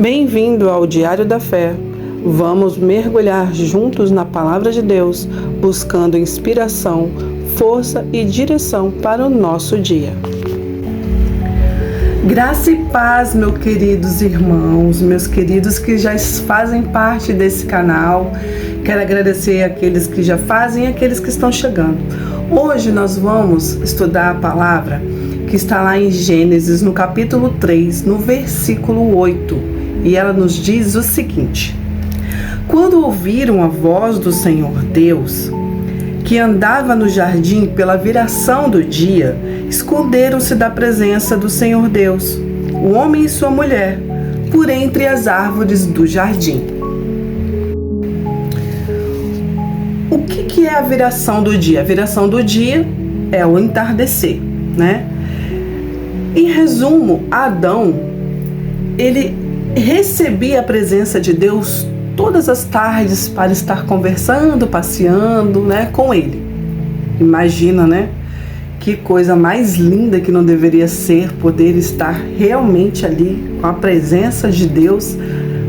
Bem-vindo ao Diário da Fé. Vamos mergulhar juntos na Palavra de Deus, buscando inspiração, força e direção para o nosso dia. Graça e paz, meus queridos irmãos, meus queridos que já fazem parte desse canal. Quero agradecer àqueles que já fazem e àqueles que estão chegando. Hoje nós vamos estudar a palavra que está lá em Gênesis, no capítulo 3, no versículo 8. E ela nos diz o seguinte: quando ouviram a voz do Senhor Deus, que andava no jardim pela viração do dia, esconderam-se da presença do Senhor Deus, o homem e sua mulher, por entre as árvores do jardim. O que é a viração do dia? A viração do dia é o entardecer, né? Em resumo, Adão, ele recebia a presença de Deus todas as tardes para estar conversando, passeando, né, com ele. Imagina, né? Que coisa mais linda que não deveria ser poder estar realmente ali com a presença de Deus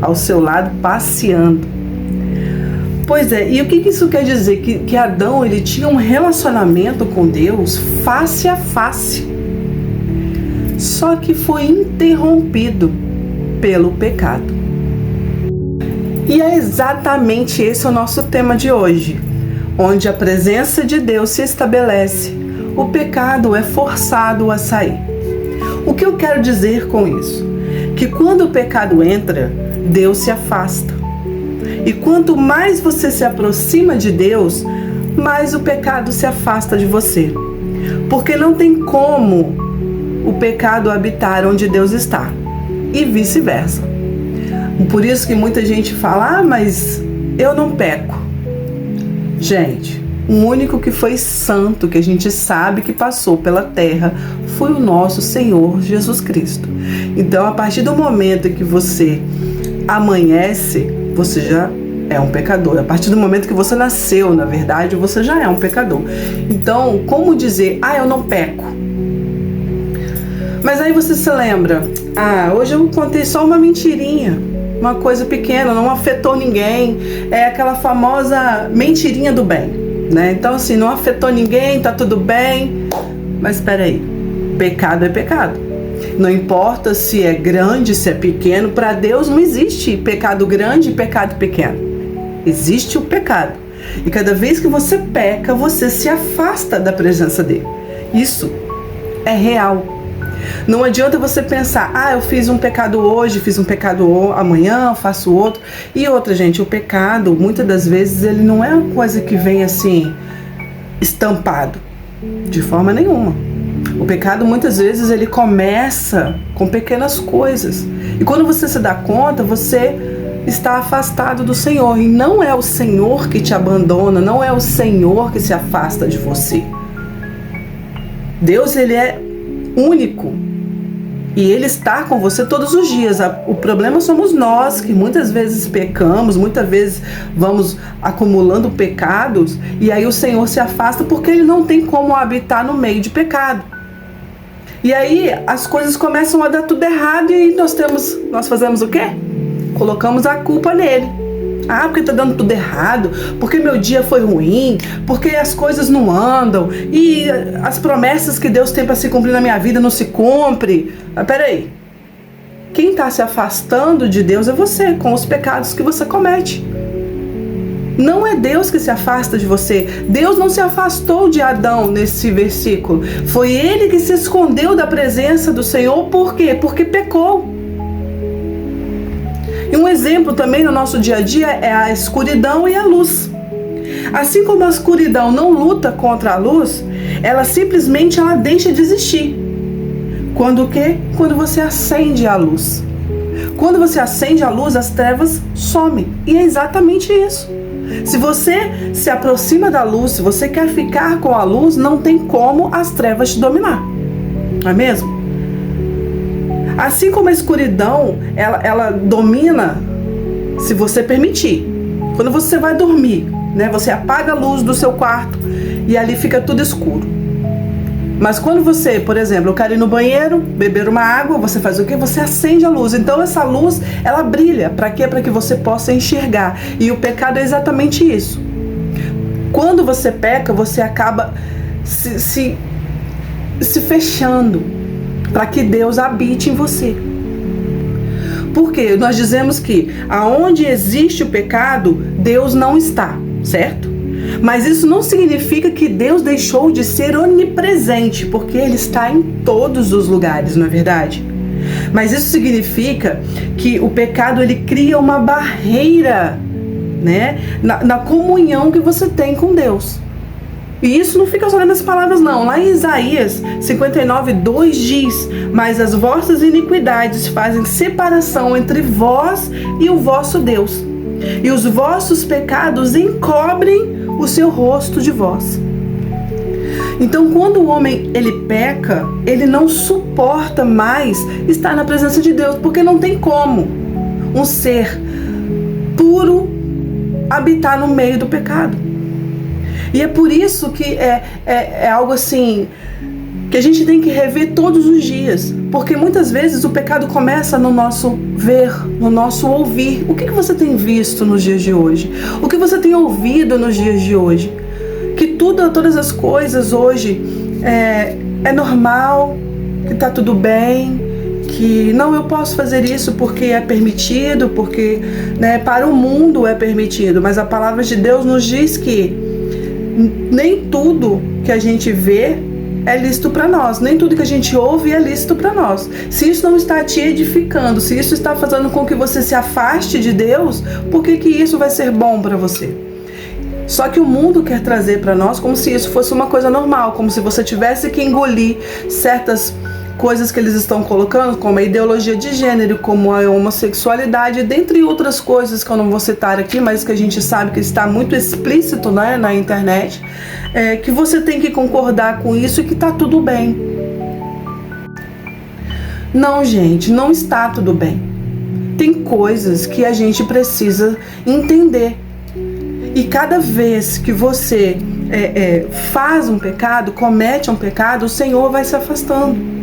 ao seu lado, passeando. Pois é, e o que isso quer dizer? Que Adão, ele tinha um relacionamento com Deus face a face. Só que foi interrompido pelo pecado. E é exatamente esse o nosso tema de hoje, onde a presença de Deus se estabelece, o pecado é forçado a sair. O que eu quero dizer com isso? Que quando o pecado entra, Deus se afasta. E quanto mais você se aproxima de Deus, mais o pecado se afasta de você. Porque não tem como o pecado habitar onde Deus está. E vice-versa. Por isso que muita gente fala, mas eu não peco. Gente, o único que foi santo, que a gente sabe que passou pela terra, foi o nosso Senhor Jesus Cristo. Então, a partir do momento que você amanhece, você já é um pecador. A partir do momento que você nasceu, na verdade, você já é um pecador. Então, como dizer, eu não peco? Mas aí você se lembra, hoje eu contei só uma mentirinha, uma coisa pequena, não afetou ninguém, é aquela famosa mentirinha do bem, né? Então assim, não afetou ninguém, tá tudo bem, mas espera aí, pecado é pecado. Não importa se é grande, se é pequeno, para Deus não existe pecado grande e pecado pequeno. Existe o pecado. E cada vez que você peca, você se afasta da presença dele. Isso é real. Não adianta você pensar, eu fiz um pecado hoje, fiz um pecado amanhã, faço outro. E outra, gente, o pecado, muitas das vezes, ele não é uma coisa que vem assim, estampado, de forma nenhuma. O pecado, muitas vezes, ele começa com pequenas coisas. E quando você se dá conta, você está afastado do Senhor. E não é o Senhor que te abandona, não é o Senhor que se afasta de você. Deus, ele é único e ele está com você todos os dias. O problema somos nós, que muitas vezes pecamos, muitas vezes vamos acumulando pecados e aí o Senhor se afasta porque ele não tem como habitar no meio de pecado. E aí as coisas começam a dar tudo errado e nós fazemos o quê? Colocamos a culpa nele. Porque tá dando tudo errado, porque meu dia foi ruim, porque as coisas não andam e as promessas que Deus tem para se cumprir na minha vida não se cumpre. Mas peraí, quem está se afastando de Deus é você, com os pecados que você comete. Não é Deus que se afasta de você. Deus não se afastou de Adão nesse versículo. Foi ele que se escondeu da presença do Senhor. Por quê? Porque pecou. E um exemplo também no nosso dia a dia é a escuridão e a luz. Assim como a escuridão não luta contra a luz, ela simplesmente deixa de existir. Quando o quê? Quando você acende a luz. Quando você acende a luz, as trevas somem. E é exatamente isso. Se você se aproxima da luz, se você quer ficar com a luz, não tem como as trevas te dominar. Não é mesmo? Assim como a escuridão, ela domina se você permitir. Quando você vai dormir, né, você apaga a luz do seu quarto e ali fica tudo escuro. Mas quando você, por exemplo, eu quero ir no banheiro, beber uma água, você faz o quê? Você acende a luz. Então essa luz, ela brilha. Para quê? Para que você possa enxergar. E o pecado é exatamente isso. Quando você peca, você acaba se fechando para que Deus habite em você. Porque nós dizemos que aonde existe o pecado, Deus não está, certo? Mas isso não significa que Deus deixou de ser onipresente, porque Ele está em todos os lugares, não é verdade? Mas isso significa que o pecado, ele cria uma barreira, né, na comunhão que você tem com Deus. E isso não fica só nas palavras, não. Lá em Isaías 59:2 diz: mas as vossas iniquidades fazem separação entre vós e o vosso Deus, e os vossos pecados encobrem o seu rosto de vós. Então, quando o homem ele peca, ele não suporta mais estar na presença de Deus, porque não tem como um ser puro habitar no meio do pecado. E é por isso que é algo assim que a gente tem que rever todos os dias, porque muitas vezes o pecado começa no nosso ver, no nosso ouvir. O que você tem visto nos dias de hoje? O que você tem ouvido nos dias de hoje? Que todas as coisas hoje é normal, que tá tudo bem, que não, eu posso fazer isso porque é permitido, porque, né, para o mundo é permitido, mas a palavra de Deus nos diz que nem tudo que a gente vê é lícito para nós, nem tudo que a gente ouve é lícito para nós. Se isso não está te edificando, se isso está fazendo com que você se afaste de Deus, por que isso vai ser bom para você? Só que o mundo quer trazer para nós como se isso fosse uma coisa normal, como se você tivesse que engolir certas coisas que eles estão colocando, como a ideologia de gênero, como a homossexualidade, dentre outras coisas que eu não vou citar aqui, mas que a gente sabe que está muito explícito, né, na internet, que você tem que concordar com isso e que está tudo bem. Não, gente, não está tudo bem. Tem coisas que a gente precisa entender. E cada vez que você faz um pecado, comete um pecado, o Senhor vai se afastando.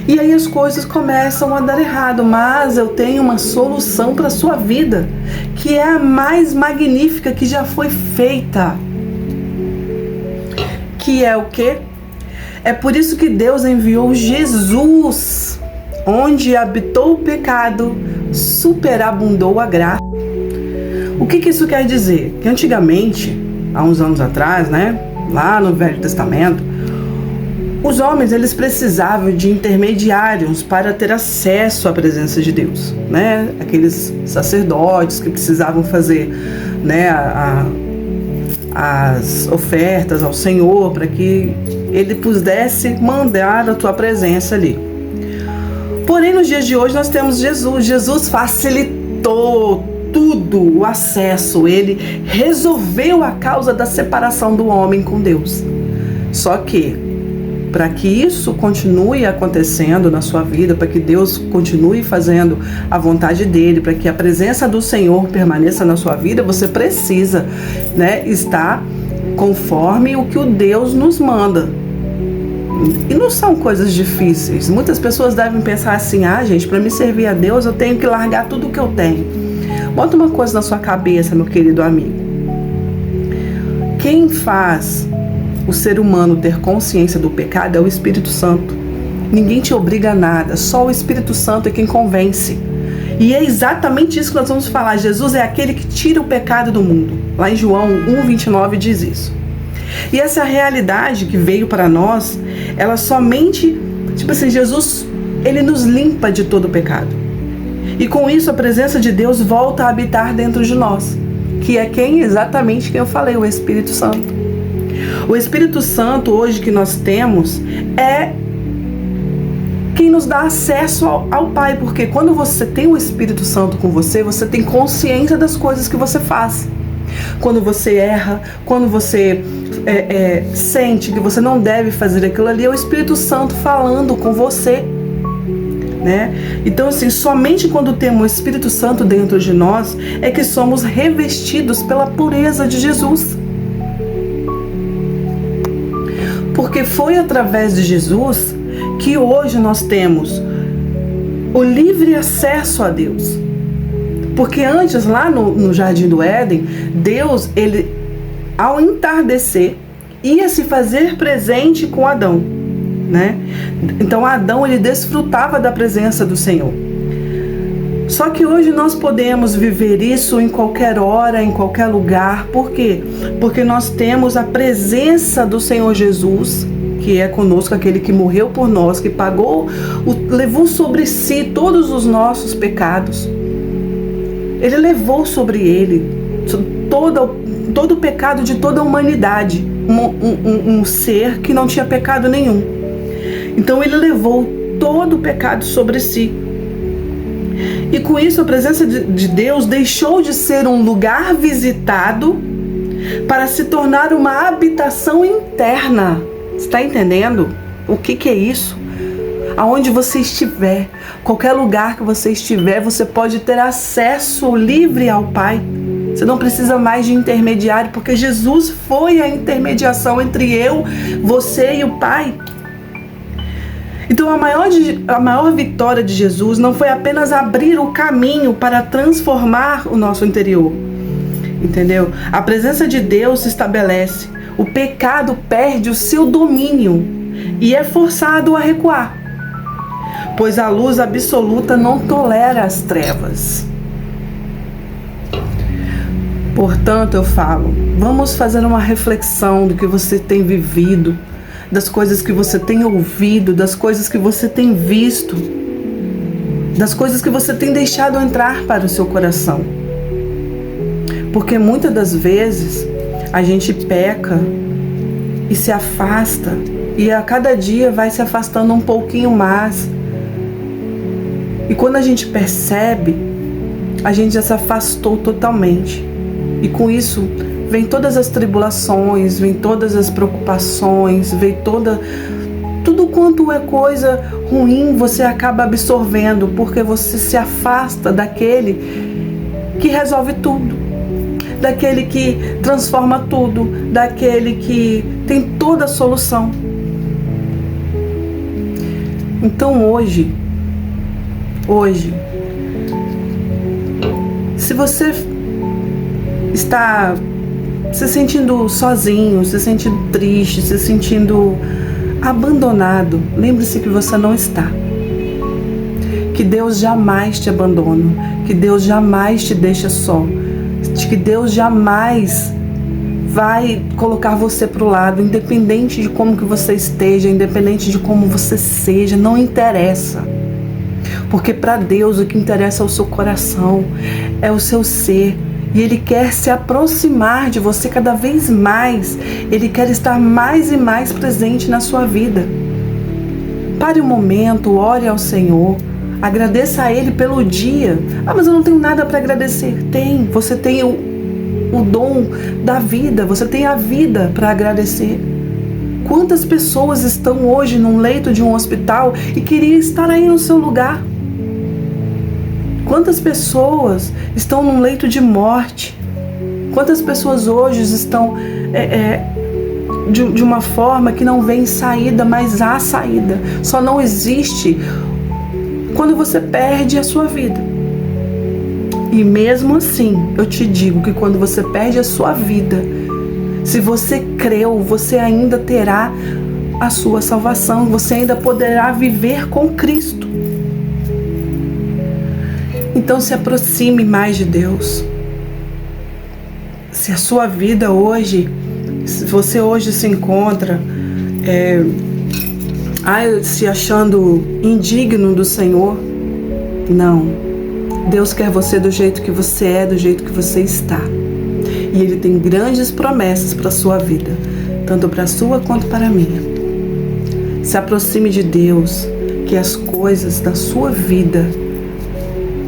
E aí as coisas começam a dar errado, mas eu tenho uma solução para a sua vida, que é a mais magnífica que já foi feita. Que é o quê? É por isso que Deus enviou Jesus, onde habitou o pecado, superabundou a graça. O que isso quer dizer? Que antigamente, há uns anos atrás, né, lá no Velho Testamento, os homens, eles precisavam de intermediários para ter acesso à presença de Deus, né? Aqueles sacerdotes que precisavam fazer, né, as ofertas ao Senhor para que Ele pudesse mandar a tua presença ali. Porém, nos dias de hoje nós temos Jesus. Jesus facilitou tudo, o acesso. Ele resolveu a causa da separação do homem com Deus. Só que para que isso continue acontecendo na sua vida, para que Deus continue fazendo a vontade dele, para que a presença do Senhor permaneça na sua vida, você precisa, né, estar conforme o que o Deus nos manda. E não são coisas difíceis. Muitas pessoas devem pensar assim: gente, para me servir a Deus eu tenho que largar tudo que eu tenho. Bota uma coisa na sua cabeça, meu querido amigo. Quem faz o ser humano ter consciência do pecado é o Espírito Santo. Ninguém te obriga a nada, só o Espírito Santo é quem convence. E é exatamente isso que nós vamos falar. Jesus é aquele que tira o pecado do mundo. Lá em João 1:29 diz isso. E essa realidade que veio para nós, ela somente, Jesus, ele nos limpa de todo o pecado. E com isso a presença de Deus volta a habitar dentro de nós, que é exatamente quem eu falei, o Espírito Santo. O Espírito Santo hoje que nós temos é quem nos dá acesso ao Pai, porque quando você tem o Espírito Santo com você, você tem consciência das coisas que você faz. Quando você erra, quando você sente que você não deve fazer aquilo ali, é o Espírito Santo falando com você, né? Então, assim, somente quando temos o Espírito Santo dentro de nós é que somos revestidos pela pureza de Jesus. Porque foi através de Jesus que hoje nós temos o livre acesso a Deus. Porque antes, lá no Jardim do Éden, Deus, ele, ao entardecer, ia se fazer presente com Adão, né? Então Adão, ele desfrutava da presença do Senhor. Só que hoje nós podemos viver isso em qualquer hora, em qualquer lugar. Por quê? Porque nós temos a presença do Senhor Jesus, que é conosco, aquele que morreu por nós, que pagou, levou sobre si todos os nossos pecados. Ele levou sobre ele todo o pecado de toda a humanidade, um ser que não tinha pecado nenhum. Então ele levou todo o pecado sobre si. E com isso a presença de Deus deixou de ser um lugar visitado para se tornar uma habitação interna. Você está entendendo o que é isso? Aonde você estiver, qualquer lugar que você estiver, você pode ter acesso livre ao Pai. Você não precisa mais de intermediário, porque Jesus foi a intermediação entre eu, você e o Pai. Então a maior vitória de Jesus não foi apenas abrir o caminho para transformar o nosso interior. Entendeu? A presença de Deus se estabelece. O pecado perde o seu domínio e é forçado a recuar, pois a luz absoluta não tolera as trevas. Portanto, eu falo, vamos fazer uma reflexão do que você tem vivido, das coisas que você tem ouvido, das coisas que você tem visto, das coisas que você tem deixado entrar para o seu coração. Porque muitas das vezes a gente peca e se afasta, e a cada dia vai se afastando um pouquinho mais. E quando a gente percebe, a gente já se afastou totalmente. E com isso vem todas as tribulações, vem todas as preocupações, vem tudo quanto é coisa ruim, você acaba absorvendo, porque você se afasta daquele que resolve tudo, daquele que transforma tudo, daquele que tem toda a solução. Então hoje, se você está se sentindo sozinho, se sentindo triste, se sentindo abandonado, lembre-se que você não está. Que Deus jamais te abandona, que Deus jamais te deixa só, que Deus jamais vai colocar você para o lado, independente de como que você esteja, independente de como você seja, não interessa. Porque para Deus o que interessa é o seu coração, é o seu ser. E Ele quer se aproximar de você cada vez mais. Ele quer estar mais e mais presente na sua vida. Pare um momento, ore ao Senhor. Agradeça a Ele pelo dia. Ah, mas eu não tenho nada para agradecer. Tem, você tem o dom da vida. Você tem a vida para agradecer. Quantas pessoas estão hoje num leito de um hospital e queriam estar aí no seu lugar? Quantas pessoas estão num leito de morte? Quantas pessoas hoje estão de uma forma que não vem saída, mas há saída. Só não existe quando você perde a sua vida. E mesmo assim, eu te digo que quando você perde a sua vida, se você creu, você ainda terá a sua salvação, você ainda poderá viver com Cristo. Então se aproxime mais de Deus. Se a sua vida hoje, se você hoje se encontra se achando indigno do Senhor, não. Deus quer você do jeito que você é, do jeito que você está. E Ele tem grandes promessas para a sua vida, tanto para a sua quanto para a minha. Se aproxime de Deus, que as coisas da sua vida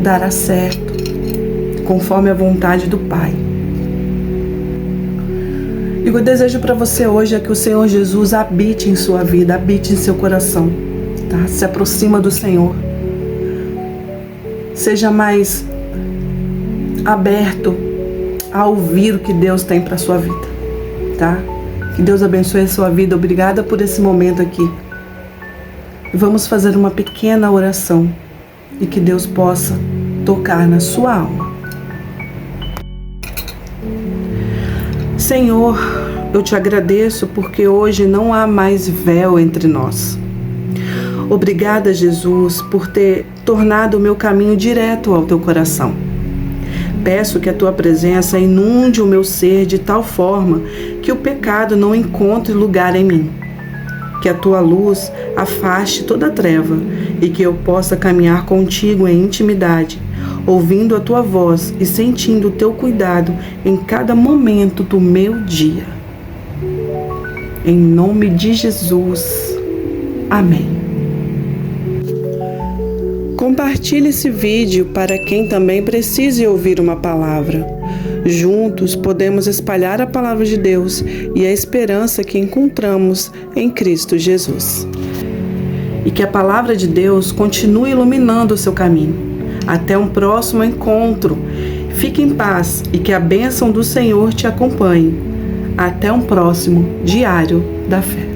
dará certo, conforme a vontade do Pai. E o que eu desejo para você hoje é que o Senhor Jesus habite em sua vida, habite em seu coração, tá? Se aproxima do Senhor. Seja mais aberto a ouvir o que Deus tem para sua vida, tá? Que Deus abençoe a sua vida. Obrigada por esse momento aqui. E vamos fazer uma pequena oração e que Deus possa tocar na sua alma. Senhor, eu te agradeço porque hoje não há mais véu entre nós. Obrigada, Jesus, por ter tornado o meu caminho direto ao teu coração. Peço que a tua presença inunde o meu ser de tal forma que o pecado não encontre lugar em mim. Que a tua luz afaste toda a treva e que eu possa caminhar contigo em intimidade, ouvindo a tua voz e sentindo o teu cuidado em cada momento do meu dia. Em nome de Jesus. Amém. Compartilhe esse vídeo para quem também precise ouvir uma palavra. Juntos podemos espalhar a palavra de Deus e a esperança que encontramos em Cristo Jesus. E que a palavra de Deus continue iluminando o seu caminho. Até um próximo encontro. Fique em paz e que a bênção do Senhor te acompanhe. Até um próximo Diário da Fé.